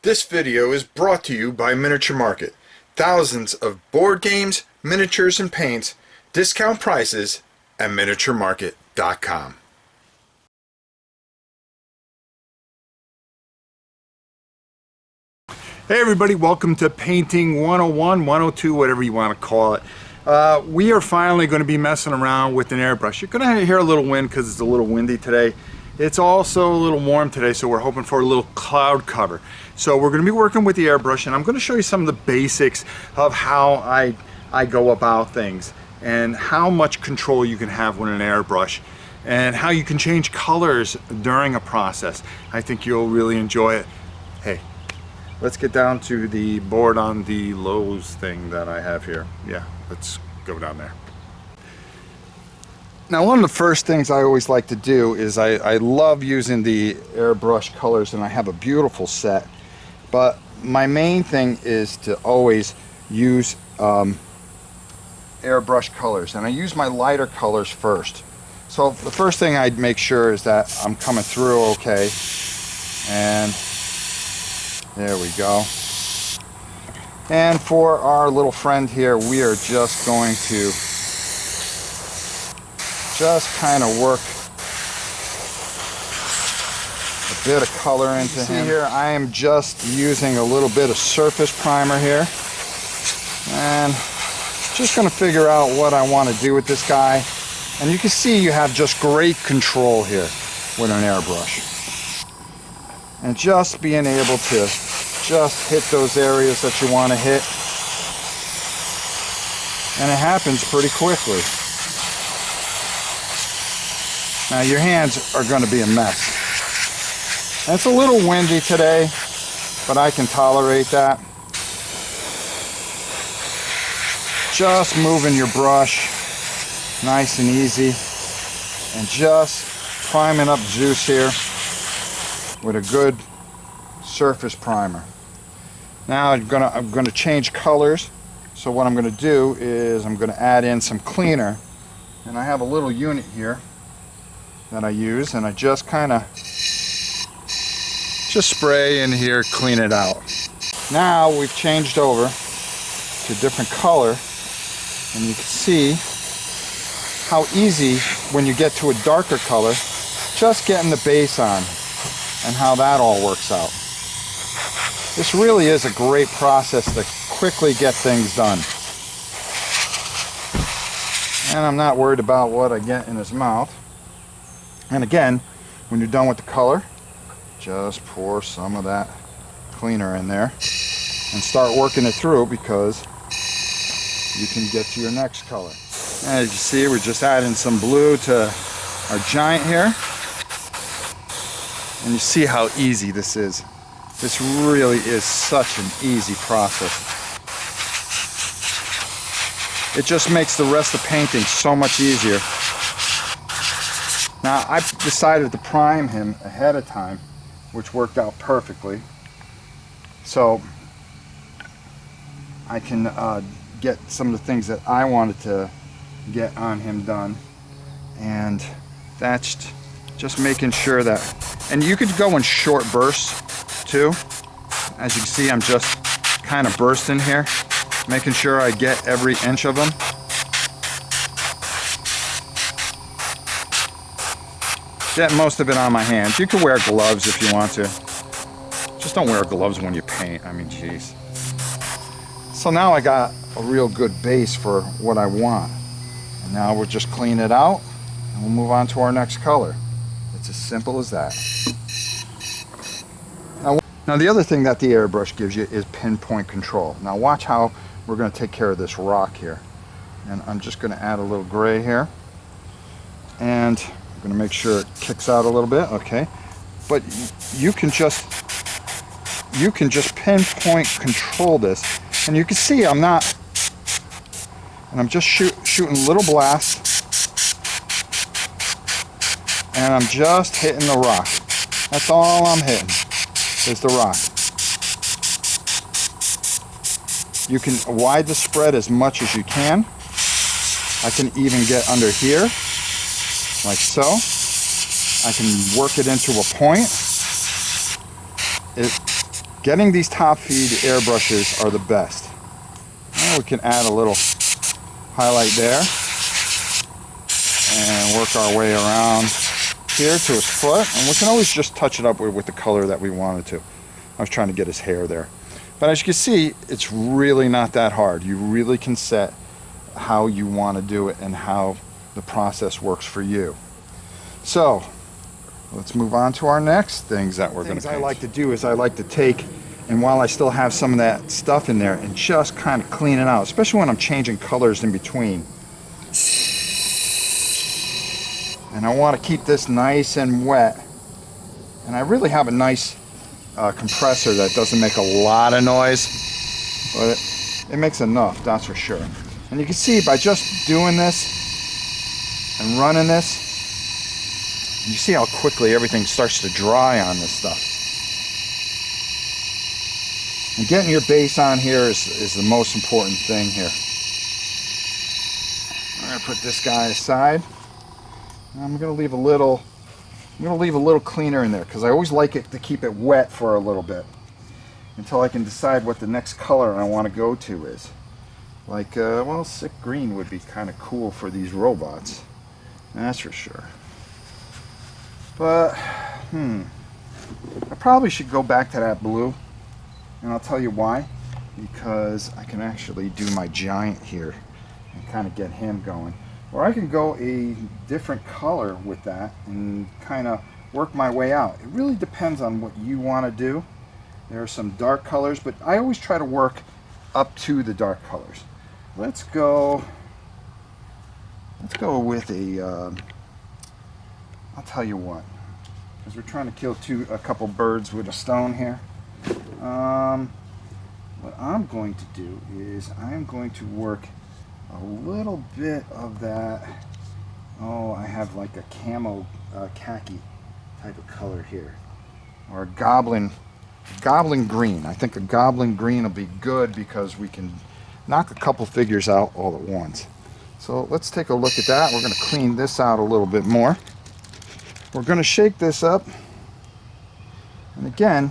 This video is brought to you by Miniature Market. Thousands of board games, miniatures, and paints, discount prices at miniaturemarket.com. Hey everybody, welcome to Painting 101, 102, whatever you want to call it. We are finally going to be messing around with an airbrush. You're going to hear a little wind because it's a little windy today. It's also a little warm today, so we're hoping for a little cloud cover. So we're going to be working with the airbrush, and I'm going to show you some of the basics of how I go about things and how much control you can have with an airbrush and how you can change colors during a process. I think you'll really enjoy it. Hey, let's get down to the board on the Lowe's thing that I have here. Yeah, let's go down there. Now, one of the first things I always like to do is I love using the airbrush colors, and I have a beautiful set. But my main thing is to always use airbrush colors, and I use my lighter colors first. So the first thing I'd make sure is that I'm coming through okay, and there we go. And for our little friend here, we are just going to kind of work a bit of color into him. Here, I am just using a little bit of surface primer here, and just going to figure out what I want to do with this guy. And you can see you have just great control here with an airbrush, and just being able to just hit those areas that you want to hit, and it happens pretty quickly. Now your hands are going to be a mess. And it's a little windy today, but I can tolerate that. Just moving your brush nice and easy, and just priming up juice here with a good surface primer. Now I'm gonna change colors. So what I'm gonna do is I'm gonna add in some cleaner, and I have a little unit here that I use, and I just kind of spray in here, clean it out. Now we've changed over to a different color, and you can see how easy when you get to a darker color, just getting the base on, and how that all works out. This really is a great process to quickly get things done. And I'm not worried about what I get in his mouth. And again, when you're done with the color, just pour some of that cleaner in there and start working it through, because you can get to your next color. As you see, we're just adding some blue to our giant here. And you see how easy this is. This really is such an easy process. It just makes the rest of painting so much easier. Now, I decided to prime him ahead of time, which worked out perfectly. So I can get some of the things that I wanted to get on him done. And that's just making sure that, and you could go in short bursts too. As you can see, I'm just kind of bursting here, making sure I get every inch of them. Get most of it on my hands. You can wear gloves if you want to. Just don't wear gloves when you paint. I mean, geez. So now I got a real good base for what I want. And now we'll just clean it out, and we'll move on to our next color. It's as simple as that. Now the other thing that the airbrush gives you is pinpoint control. Now watch how we're going to take care of this rock here. And I'm just going to add a little gray here. And I'm going to make sure it kicks out a little bit, okay? But you can just pinpoint control this. And you can see I'm just shooting little blasts. And I'm just hitting the rock. That's all I'm hitting, is the rock. You can widen the spread as much as you can. I can even get under here, like so. I can work it into a point. Getting these top feed airbrushes are the best. Now we can add a little highlight there and work our way around here to his foot, and we can always just touch it up with the color that we wanted to. I was trying to get his hair there, but as you can see, it's really not that hard. You really can set how you want to do it and how the process works for you. So let's move on to our next things that we're going to paint. I like to do is I like to take, and while I still have some of that stuff in there, and just kind of clean it out, especially when I'm changing colors in between. And I want to keep this nice and wet. And I really have a nice compressor that doesn't make a lot of noise, but it makes enough, that's for sure. And you can see by just doing this and running this, you see how quickly everything starts to dry on this stuff. And getting your base on here is the most important thing here. I'm going to put this guy aside. I'm going to leave a little cleaner in there because I always like it to keep it wet for a little bit until I can decide what the next color I want to go to is. Like, well, sick green would be kind of cool for these robots. That's for sure. But, I probably should go back to that blue. And I'll tell you why. Because I can actually do my giant here and kind of get him going. Or I can go a different color with that and kind of work my way out. It really depends on what you want to do. There are some dark colors, but I always try to work up to the dark colors. Let's go with a, I'll tell you what, because we're trying to kill a couple birds with a stone here. What I'm going to do is I'm going to work a little bit of that. Oh, I have like a camo khaki type of color here, or a goblin green. I think a goblin green will be good because we can knock a couple figures out all at once. So let's take a look at that. We're going to clean this out a little bit more. We're going to shake this up, and again,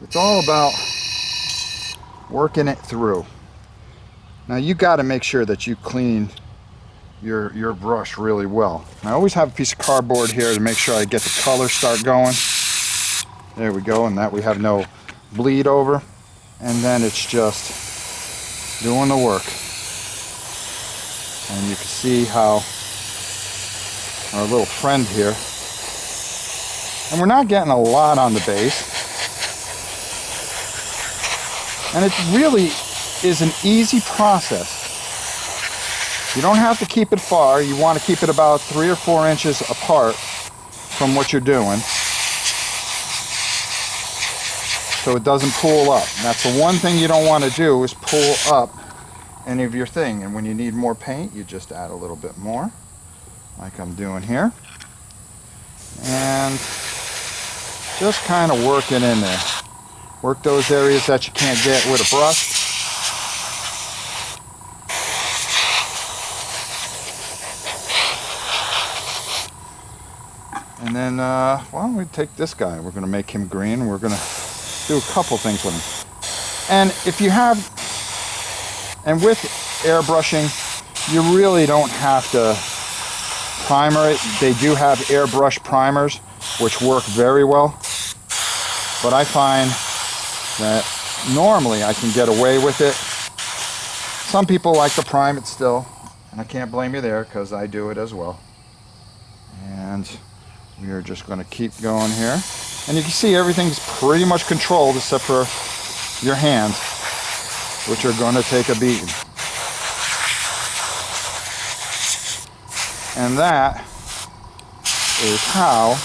it's all about working it through. Now you got to make sure that you clean your brush really well. I always have a piece of cardboard here to make sure I get the color start going. There we go, and that we have no bleed over. And then it's just doing the work. And you can see how our little friend here, and we're not getting a lot on the base. And it really is an easy process. You don't have to keep it far. You want to keep it about 3 or 4 inches apart from what you're doing, so it doesn't pool up. And that's the one thing you don't want to do, is pull up any of your thing. And when you need more paint, you just add a little bit more, like I'm doing here. And just kind of work it in there. Work those areas that you can't get with a brush. And then, why don't we take this guy? We're going to make him green. We're going to do a couple things with him. And if you have, and with airbrushing, you really don't have to primer it. They do have airbrush primers, which work very well. But I find that normally I can get away with it. Some people like to prime it still, and I can't blame you there because I do it as well. And we are just going to keep going here. And you can see everything's pretty much controlled except for your hands, which are going to take a beating. And that is how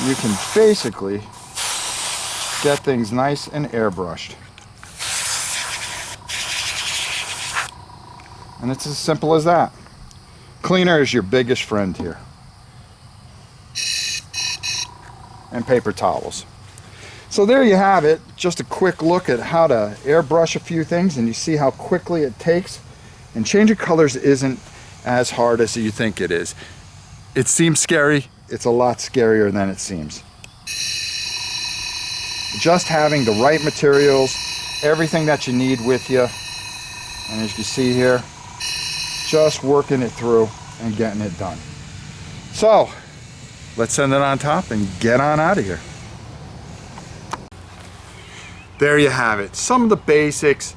you can basically get things nice and airbrushed. And it's as simple as that. Cleaner is your biggest friend here. And paper towels. So there you have it, just a quick look at how to airbrush a few things, and you see how quickly it takes. And changing colors isn't as hard as you think it is. It seems scary. It's a lot scarier than it seems. just having the right materials, everything that you need with you. And as you can see here, just working it through and getting it done. So let's send it on top and get on out of here. There you have it. Some of the basics.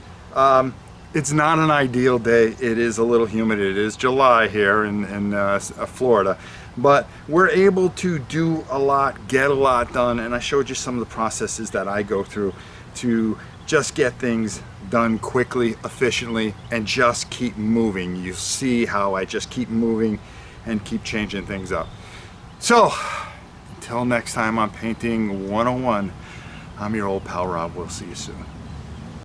It's not an ideal day. It is a little humid. It is July here in Florida. But we're able to do a lot, get a lot done, and I showed you some of the processes that I go through to just get things done quickly, efficiently, and just keep moving. You see how I just keep moving and keep changing things up. So, until next time on Painting 101, I'm your old pal Rob. We'll see you soon.